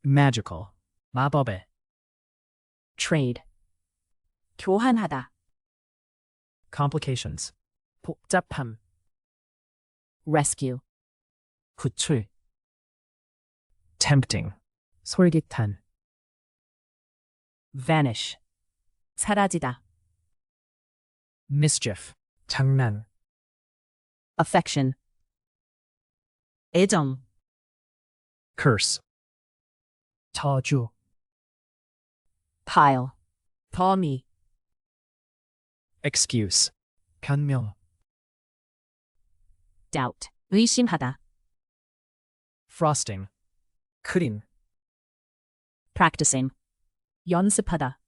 magical, 마법의. trade, 교환하다. complications, 복잡함. rescue, 구출. tempting, 솔깃한. vanish, 사라지다. mischief, 장난. affection, 애정. curse, 저주. pile, 더미. excuse, 변명. doubt, 의심하다. frosting, 크림. practicing, 연습하다.